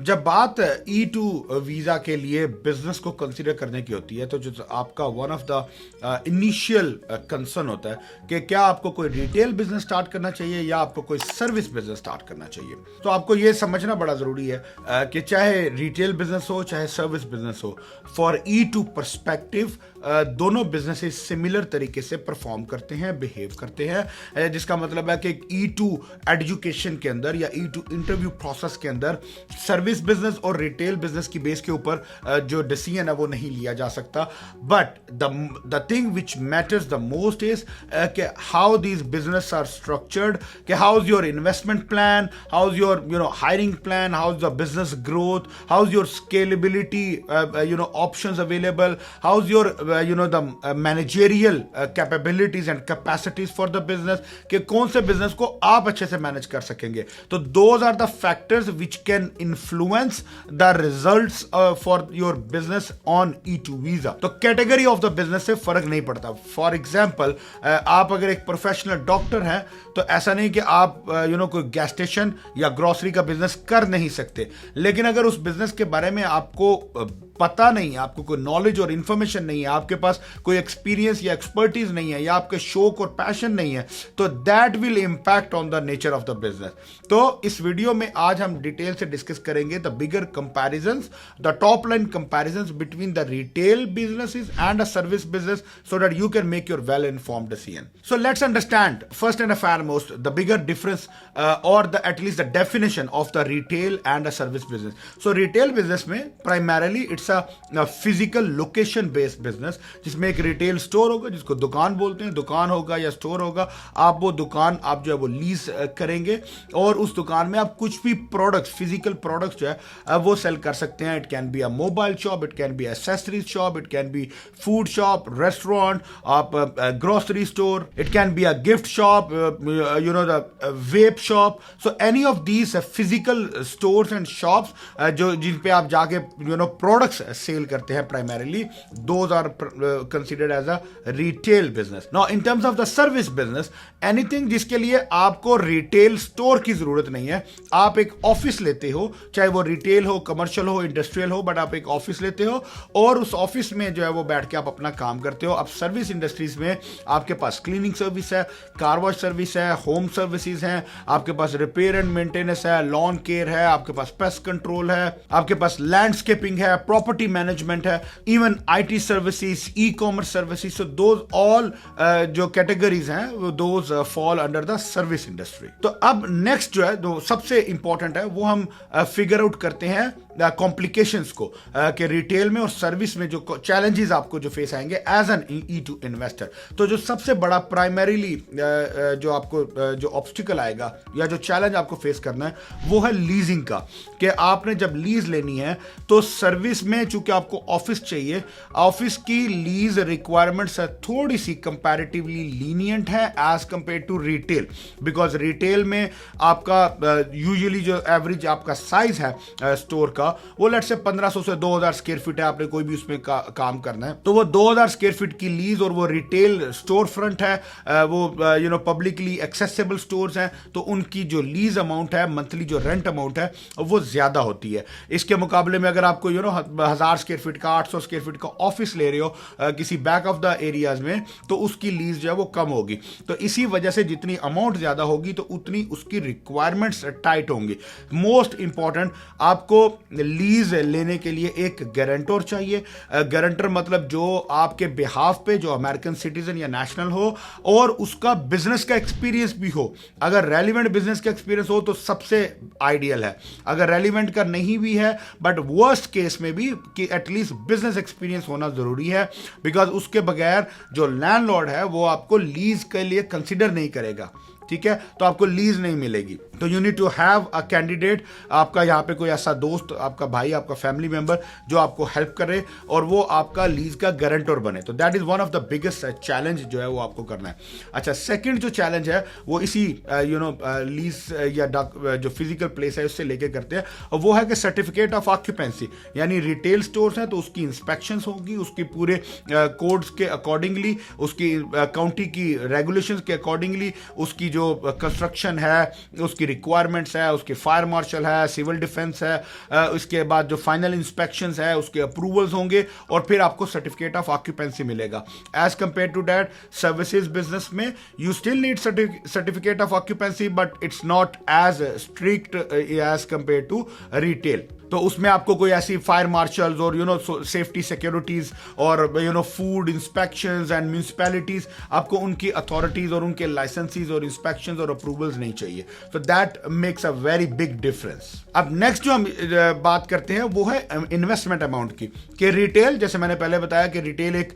जब बात E2 visa के लिए बिजनेस को कंसीडर करने की होती है तो जो आपका one of the initial concern होता है कि क्या आपको कोई रिटेल बिजनेस स्टार्ट करना चाहिए या आपको कोई सर्विस बिजनेस स्टार्ट करना चाहिए। तो आपको ये समझना बड़ा जरूरी है कि चाहे रिटेल बिजनेस हो चाहे सर्विस बिजनेस हो, फॉर E2 पर्सपेक्टिव दोनों बिजनेसेस सिमिलर तरीके से परफॉर्म करते हैं, बिहेव करते हैं, जिसका मतलब है कि E2 एजुकेशन के अंदर या E2 इंटरव्यू प्रोसेस के अंदर सर्विस बिजनेस और रिटेल बिजनेस की बेस के ऊपर जो डिसीजन है वो नहीं लिया जा सकता। But the thing which matters the most is कि how these business are structured, कि how is your investment plan, how is your hiring plan, how is the business growth, how is your scalability options available, how is your the managerial capabilities and capacities for the business, कि कौन से business को आप अच्छे से manage कर सकेंगे। तो those are the factors which can influence the results for your business on E2 visa। तो कैटेगरी ऑफ द बिजनेस से फर्क नहीं पड़ता। फॉर एग्जाम्पल आप अगर एक प्रोफेशनल डॉक्टर हैं तो ऐसा नहीं कि आप कोई गैस स्टेशन या ग्रोसरी का बिजनेस कर नहीं सकते, लेकिन अगर उस बिजनेस के बारे में आपको पता नहीं है, आपको कोई नॉलेज और इंफॉर्मेशन नहीं है, आपके पास कोई एक्सपीरियंस या एक्सपर्टीज नहीं है या आपके शौक और पैशन नहीं है, तो that will impact on the nature of the business. तो इस वीडियो में आज हम डिटेल से डिस्कस करेंगे the bigger comparisons, the top line comparisons between the retail businesses and a service business so that you can make your well informed decision. So let's understand first and foremost the bigger difference or the at least the definition of the retail and a service business. So retail business में primarily it's physical location based business, जिसमें एक retail store होगा जिसको दुकान बोलते हैं, दुकान होगा या स्टोर होगा, आप वो दुकान आप जो है वो लीज करेंगे और उस दुकान में आप कुछ भी प्रोडक्ट्स, फिजिकल प्रोडक्ट्स जो है वो सेल कर सकते हैं। It can be a mobile shop, it can be accessories shop, it can be food shop, restaurant, आप grocery store, it can be a gift shop, the vape shop. So any of these physical stores and shops जो जिन पे आप जाके products sell करते हैं primarily, those are considered as a retail business. Now in terms of the service business, anything जिसके लिए आपको रिटेल स्टोर की जरूरत नहीं है, आप एक ऑफिस लेते हो, चाहे वो रिटेल हो, कमर्शियल हो, इंडस्ट्रियल हो, बट आप एक ऑफिस लेते हो और उस ऑफिस में जो है वो बैठ के आप अपना काम करते हो। अब सर्विस इंडस्ट्रीज में आपके पास क्लीनिंग सर्विस है, कार वॉश सर्विस है, होम सर्विसेज हैं, आपके पास रिपेयर एंड मेंटेनेंस है, लॉन केयर है, आपके पास पेस्ट कंट्रोल है, आपके पास लैंडस्केपिंग है, प्रॉपर्टी मैनेजमेंट है, even IT services, e commerce services. So those all जो कैटेगरीज हैं those fall under the service industry. तो अब नेक्स्ट जो है जो सबसे इंपॉर्टेंट है वो हम फिगर आउट करते हैं कॉम्प्लिकेशंस को कि रिटेल में और सर्विस में जो चैलेंजेस आपको जो फेस आएंगे एज एन E2 इन्वेस्टर। तो जो सबसे बड़ा प्राइमरीली जो आपको जो ऑब्स्टिकल आएगा या जो चैलेंज आपको फेस करना है वो है लीजिंग का, कि आपने जब लीज लेनी है तो सर्विस में चूंकि आपको ऑफिस चाहिए, ऑफिस की लीज रिक्वायरमेंट्स थोड़ी सी कंपैरेटिवली लीनियंट है as compare to retail, because retail में आपका यूजुअली जो एवरेज आपका साइज है स्टोर का वो लेट्स से 1500 से 2000 स्क्वायर फीट है, आपने कोई भी उसमें काम करना है तो वो 2000 स्क्वायर फीट की लीज और वो रिटेल स्टोर फ्रंट है, वो पब्लिकली एक्सेसिबल स्टोर्स हैं, तो उनकी जो लीज अमाउंट है, मंथली जो रेंट अमाउंट है वो ज्यादा होती है। इसके मुकाबले में अगर आपको 1000 स्क्वायर फीट का, 800 स्क्वायर फीट का ऑफिस ले रहे हो किसी बैक ऑफ द एरियाज में, तो उसकी लीज जो है वो कम होगी। तो इसी वजह से जितनी अमाउंट ज्यादा होगी तो उतनी उसकी रिक्वायरमेंट्स टाइट होंगी। मोस्ट इंपॉर्टेंट, आपको लीज लेने के लिए एक गारंटर चाहिए। गारंटर मतलब जो आपके बिहाफ पे जो अमेरिकन सिटीजन या नेशनल हो और उसका बिजनेस का एक्सपीरियंस भी हो। अगर रेलिवेंट बिजनेस का एक्सपीरियंस हो तो सबसे आइडियल है, अगर रेलिवेंट का नहीं भी है बट वर्स्ट केस में भी कि एटलीस्ट बिजनेस एक्सपीरियंस होना जरूरी है, बिकॉज उसके बगैर जो लैंडलॉर्ड है वो आपको लीज के लिए कंसिडर नहीं करेगा। ठीक है, तो आपको लीज नहीं मिलेगी। तो you need to have a candidate, आपका यहाँ पे कोई ऐसा दोस्त, आपका भाई, आपका फैमिली मेंबर जो आपको हेल्प करे और वो आपका लीज का गारंटर बने। तो that is one of the biggest challenge जो है वो आपको करना है। अच्छा, सेकंड जो चैलेंज है वो इसी लीज या जो फिजिकल प्लेस है उससे लेके करते हैं, और वो है कि सर्टिफिकेट ऑफ ऑक्यूपेंसी, यानी रिटेल स्टोर्स हैं तो उसकी इंस्पेक्शंस होगी, उसकी पूरे कोड्स के अकॉर्डिंगली, उसकी काउंटी की रेगुलेशंस के अकॉर्डिंगली, उसकी जो जो कंस्ट्रक्शन है उसकी रिक्वायरमेंट्स है, उसके फायर मार्शल है, सिविल डिफेंस है, उसके बाद जो फाइनल इंस्पेक्शंस है उसके अप्रूवल्स होंगे और फिर आपको सर्टिफिकेट ऑफ ऑक्यूपेंसी मिलेगा। As compare to that services business में you still need certificate of occupancy but it's not as strict as compare to retail. तो उसमें आपको कोई ऐसी फायर मार्शल्स और सेफ्टी सिक्योरिटीज और फूड इंस्पेक्शंस एंड म्यूनिसिपैलिटीज, आपको उनकी अथॉरिटीज और उनके लाइसेंसेस और इंस्पेक्शंस और अप्रूवल्स नहीं चाहिए। तो that makes a very big difference. अब नेक्स्ट जो हम बात करते हैं वो है इन्वेस्टमेंट अमाउंट की। कि रिटेल, जैसे मैंने पहले बताया कि रिटेल एक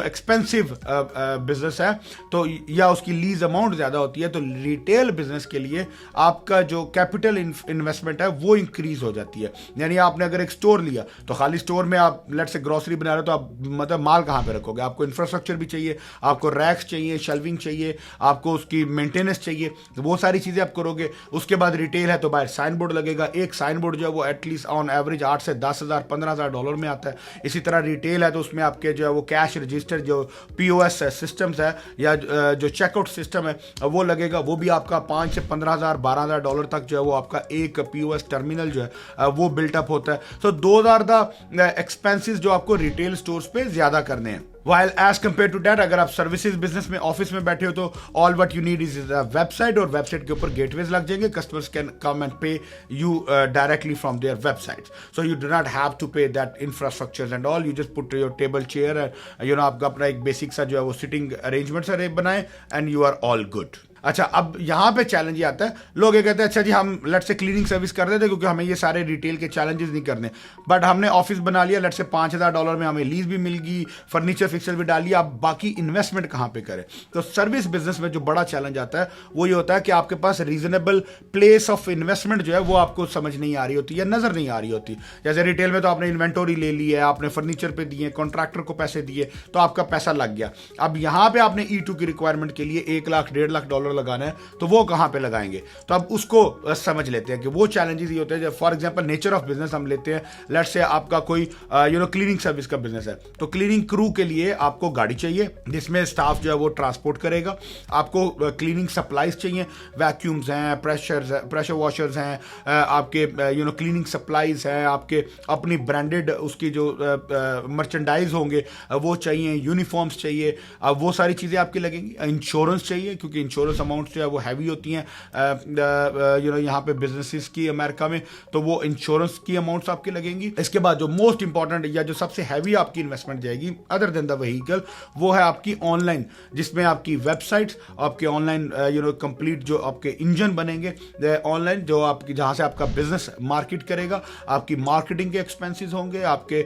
एक्सपेंसिव बिजनेस है, तो या उसकी लीज अमाउंट ज्यादा होती है, तो रिटेल बिजनेस के लिए आपका जो कैपिटल इन्वेस्टमेंट है वो इंक्रीज हो जाती है। यानी आपने अगर एक स्टोर लिया तो खाली स्टोर में आप लेट से ग्रोसरी बना रहे हो तो आप मतलब माल कहां पे रखोगे? आपको इंफ्रास्ट्रक्चर भी चाहिए, आपको रैक्स चाहिए, शेल्विंग चाहिए, आपको उसकी मेंटेनेंस चाहिए, तो वो सारी चीजें आप करोगे। उसके बाद रिटेल है तो बाहर साइन बोर्ड लगेगा। एक साइन बोर्ड जो है वो एटलीस्ट ऑन एवरेज 8 से 10,000 15,000 डॉलर में आता है। इसी तरह रिटेल है तो उसमें आपके जो है वो कैश रजिस्टर जो POS सिस्टम्स है या जो चेकआउट सिस्टम है वो लगेगा। वो भी आपका 5 से 15,000 12,000 डॉलर तक जो है वो आपका एक POS टर्मिनल जो है वो बिल्टअप होता है। So those are the expenses जो आपको रिटेल स्टोर्स पे ज्यादा करने हैं। While as compared to that, अगर आप सर्विसेज बिजनेस में ऑफिस में बैठे हो तो all what you need is a website, और वेबसाइट के ऊपर गेटवेज लग जाएंगे। Customers can come and pay you directly from their website, so you do not have to pay that infrastructure and all. You just put your table chair, आपका अपना एक basic सा जो है वो सिटिंग अरेंजमेंट बनाए and you are all good. अच्छा, अब यहां पे चैलेंज ये आता है, लोग ये कहते हैं अच्छा जी हम लेट से क्लीनिंग सर्विस कर देते क्योंकि हमें ये सारे रिटेल के चैलेंजेस नहीं करने, बट हमने ऑफिस बना लिया, लेट से 5,000 डॉलर में हमें लीज भी मिल गई, फर्नीचर फिक्सर भी डाल लिया, अब बाकी इन्वेस्टमेंट कहां पे करें? तो सर्विस बिजनेस में जो बड़ा चैलेंज आता है वो ये होता है कि आपके पास रीजनेबल प्लेस ऑफ इन्वेस्टमेंट जो है वो आपको समझ नहीं आ रही होती या नजर नहीं आ रही होती। जैसे रिटेल में तो आपने इन्वेंटोरी ले ली है, आपने फर्नीचर पे दिए, कॉन्ट्रैक्टर को पैसे दिए, तो आपका पैसा लग गया। अब यहां पे आपने E2 की रिक्वायरमेंट के लिए 1 लाख 1.5 लाख डॉलर लगाना है, तो वो कहां पे लगाएंगे? तो अब उसको समझ लेते हैं कि वो चैलेंजेस ये होते हैं। For example nature of business हम लेते हैं, लेट्स से आपका कोई क्लीनिंग सर्विस का बिजनेस है, तो क्लीनिंग क्रू के लिए आपको गाड़ी चाहिए जिसमें स्टाफ जो है वो ट्रांसपोर्ट करेगा। आपको क्लीनिंग सप्लाईज चाहिए, वैक्यूम्स हैं, प्रेशर वॉशर्स हैं, आपके क्लीनिंग सप्लाईज हैं, आपके अपनी ब्रांडेड उसकी जो मर्चेंडाइज होंगे वो चाहिए, यूनिफॉर्म्स चाहिए, वो सारी चीजें आपकी लगेंगी। इंश्योरेंस चाहिए क्योंकि इंश्योरेंस अमाउंट जो है वो हैवी होती हैं यहाँ पे बिजनेसेस की अमेरिका में, तो वो इंश्योरेंस की अमाउंट्स आपकी लगेंगी। इसके बाद जो मोस्ट इंपॉर्टेंट या जो सबसे हैवी आपकी इन्वेस्टमेंट जाएगी अदर देन द व्हीकल, वो है आपकी ऑनलाइन, जिसमें आपकी वेबसाइट्स, आपके ऑनलाइन कंप्लीट जो आपके इंजन बनेंगे ऑनलाइन, जो आपकी जहां से आपका बिजनेस मार्केट करेगा, आपकी मार्केटिंग के एक्सपेंसेस होंगे, आपके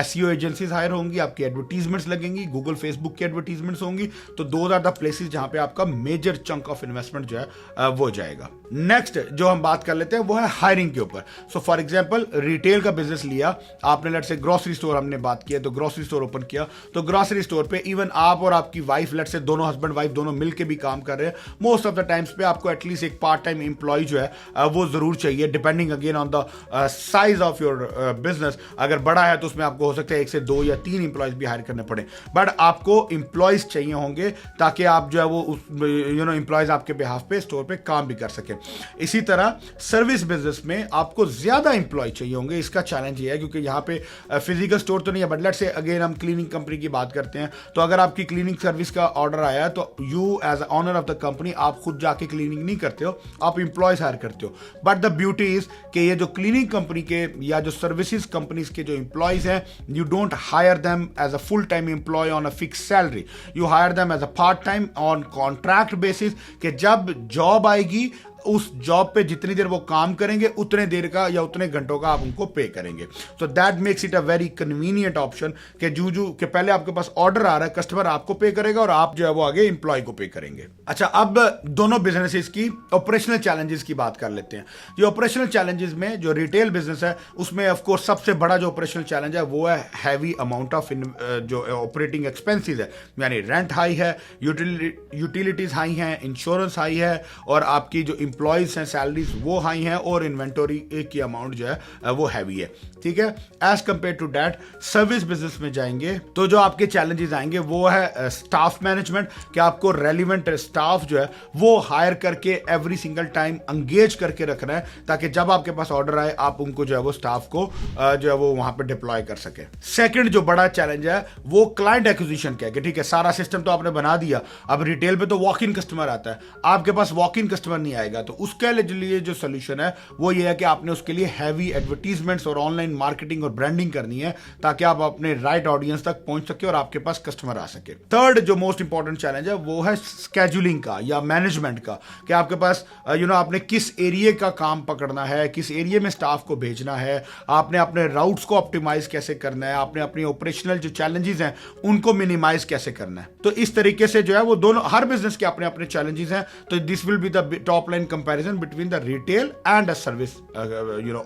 SEO एजेंसीज हायर होंगी, आपकी एडवर्टीजमेंट्स लगेंगी, गूगल फेसबुक की एडवर्टीजमेंट्स होंगी। तो दोज आर द प्लेसेस जहां पे आपका मेजर चंक ऑफ इन्वेस्टमेंट जो है वो जाएगा। नेक्स्ट जो हम बात कर लेते हैं वो है हायरिंग के ऊपर। सो फॉर एग्जांपल रिटेल का बिजनेस लिया आपने, लेट से ग्रोसरी स्टोर हमने बात किया, तो ग्रोसरी स्टोर ओपन किया, तो ग्रोसरी स्टोर पे इवन आप और आपकी वाइफ, लेट से दोनों हस्बैंड वाइफ दोनों मिलके भी काम कर रहे हैं, मोस्ट ऑफ द टाइम्स पे आपको एटलीस्ट एक पार्ट टाइम एम्प्लॉय जो है वो जरूर चाहिए, depending again on the size of your business. अगर बड़ा है तो उसमें आपको हो सकता है 1 से 2 या 3 एम्प्लॉयज भी हायर करने पड़े, बट आपको एम्प्लॉयज चाहिए होंगे ताकि आप जो है वो एम्प्लॉयज आपके बिहाफ पे स्टोर पे काम भी कर सके। इसी तरह सर्विस बिजनेस में आपको ज्यादा एम्प्लॉय चाहिए होंगे। इसका चैलेंज ये है क्योंकि यहाँ पे फिजिकल स्टोर तो नहीं है, बट लेट्स से अगेन हम क्लीनिंग कंपनी की बात करते हैं, तो अगर आपकी क्लीनिंग सर्विस का ऑर्डर आया तो you as owner of the company आप खुद जाके क्लीनिंग नहीं करते हो, आप एम्प्लॉयज हायर करते हो। बट द ब्यूटी इज कि ये जो क्लीनिंग कंपनी के या जो सर्विसेज कंपनीज के जो एम्प्लॉयज हैं, you don't hire them as a full time employee on a fix salary, you hire them as a part time on contract basis, कि जब जॉब आएगी उस जॉब पे जितनी देर वो काम करेंगे उतने देर का या उतने घंटों का आप उनको पे करेंगे। So that makes it a very convenient option कि जूजू के पहले आपके पास ऑर्डर आ रहा है, कस्टमर आपको पे करेगा और आप जो है वो आगे एम्प्लॉय को पे करेंगे। अच्छा, अब दोनों बिजनेसेस की ऑपरेशनल चैलेंजेस की बात कर लेते हैं। ये ऑपरेशनल चैलेंजेस में जो रिटेल बिजनेस है उसमें ऑफ कोर्स सबसे बड़ा जो ऑपरेशनल चैलेंज है वो है हैवी अमाउंट ऑफ जो ऑपरेटिंग एक्सपेंसेस है, यानी रेंट हाई है, यूटिलिटीज हाई हैं, इंश्योरेंस हाई है, और आपकी जो इंप्लॉयज हैं, सैलरीज वो हाई हैं और इन्वेंटरी की अमाउंट जो है वो हैवी है, ठीक है। As compare to that service business में जाएंगे तो जो आपके चैलेंजेस आएंगे वो है स्टाफ मैनेजमेंट, कि आपको रेलिवेंट स्टाफ जो है वो हायर करके एवरी सिंगल टाइम एंगेज करके रखना है, ताकि जब आपके पास ऑर्डर आए आप उनको जो है वो स्टाफ को जो है वो वहां पे डिप्लॉय कर सके। सेकंड जो बड़ा चैलेंज है वो क्लाइंट एक्विजिशन का है, कि ठीक है सारा सिस्टम तो आपने बना दिया, अब रिटेल पे तो वॉक इन कस्टमर आता है, आपके पास वॉक इन कस्टमर नहीं आएगा, तो उसके लिए जो सोल्यूशन है वो ये है कि आपने उसके लिए हैवी एडवर्टीजमेंट्स और ऑनलाइन मार्केटिंग और ब्रांडिंग करनी है, ताकि आप अपने राइट ऑडियंस तक पहुंच सके और आपके पास कस्टमर आ सके। थर्ड जो मोस्ट इंपॉर्टेंट चैलेंज है वो है स्केड्यूलिंग का या मैनेजमेंट का, कि आपके पास आपने किस एरिया का काम पकड़ना है, किस एरिया में स्टाफ को भेजना है, आपने अपने राउट्स को ऑप्टिमाइज कैसे करना है, आपने अपनी ऑपरेशनल जो चैलेंजेस हैं उनको मिनिमाइज कैसे करना है। तो इस तरीके से जो है वो दोनों, हर बिजनेस के अपने अपने चैलेंजेस हैं, तो this will be the top line comparison between the retail and the service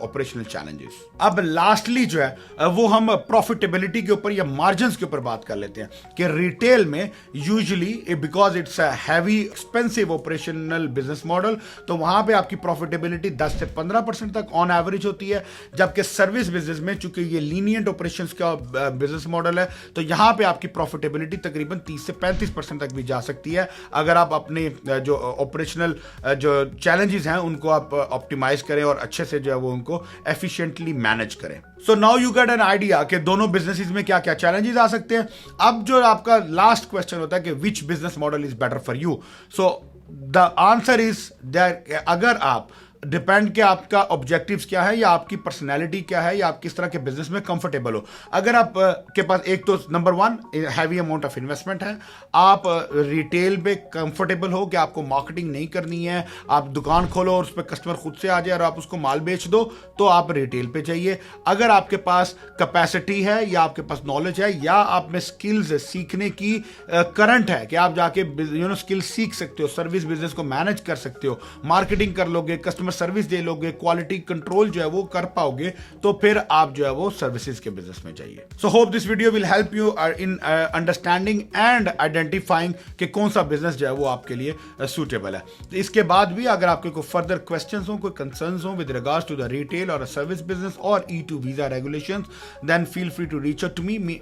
operational challenges. अब लास्टली जो है वो हम प्रॉफिटेबिलिटी के ऊपर या मार्जिन के ऊपर बात कर लेते हैं, कि रिटेल में usually because it's a heavy expensive operational business model, तो वहां पे आपकी प्रॉफिटेबिलिटी 10 से 15% तक ऑन एवरेज होती है, जबकि सर्विस बिजनेस में चूंकि ये लीनियंट ऑपरेशंस का बिजनेस मॉडल है, तो यहां पे आपकी प्रॉफिटेबिलिटी तकरीबन 30 से 35% तक भी जा सकती है, अगर आप अपने जो ऑपरेशनल जो चैलेंजेस हैं उनको आप ऑप्टिमाइज करें और अच्छे से जो है वो उनको एफिशिएंटली मैनेज करें। So now you get an idea कि दोनों बिजनेसेस में क्या क्या चैलेंजेस आ सकते हैं। अब जो आपका लास्ट क्वेश्चन होता है कि which business model is better for you, so the answer is that अगर आप डिपेंड कि आपका ऑब्जेक्टिव्स क्या है या आपकी पर्सनैलिटी क्या है या आप किस तरह के बिजनेस में कंफर्टेबल हो। अगर आप के पास एक तो number 1 heavy amount of investment है, आप रिटेल पे कंफर्टेबल हो कि आपको मार्केटिंग नहीं करनी है, आप दुकान खोलो और उस पर कस्टमर खुद से आ जाए और आप उसको माल बेच दो, तो आप रिटेल पे चाहिए। अगर आपके पास कैपेसिटी है या आपके पास नॉलेज है या आप में स्किल्स सीखने की करंट है कि आप जाके स्किल्स सीख सकते हो, सर्विस बिजनेस को मैनेज कर सकते हो, मार्केटिंग कर लोगे, कस्टमर सर्विस दे लोगे, क्वालिटी कंट्रोल जो है वो कर पाओगे, तो फिर आप जो है वो सर्विसेज के बिजनेस में जाइए। So hope this video will help you in understanding and identifying कि कौन सा बिजनेस जो है वो आपके लिए सूटेबल है। तो इसके बाद भी अगर आपके कोई फर्दर क्वेश्चंस हो, कोई कंसर्न्स हो with regards to the retail और सर्विस बिजनेस और E2 visa regulations, then feel free to reach out to me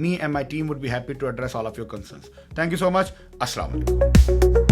and my team would be happy to address all of your concerns. Thank you so much. Assalamu alaikum.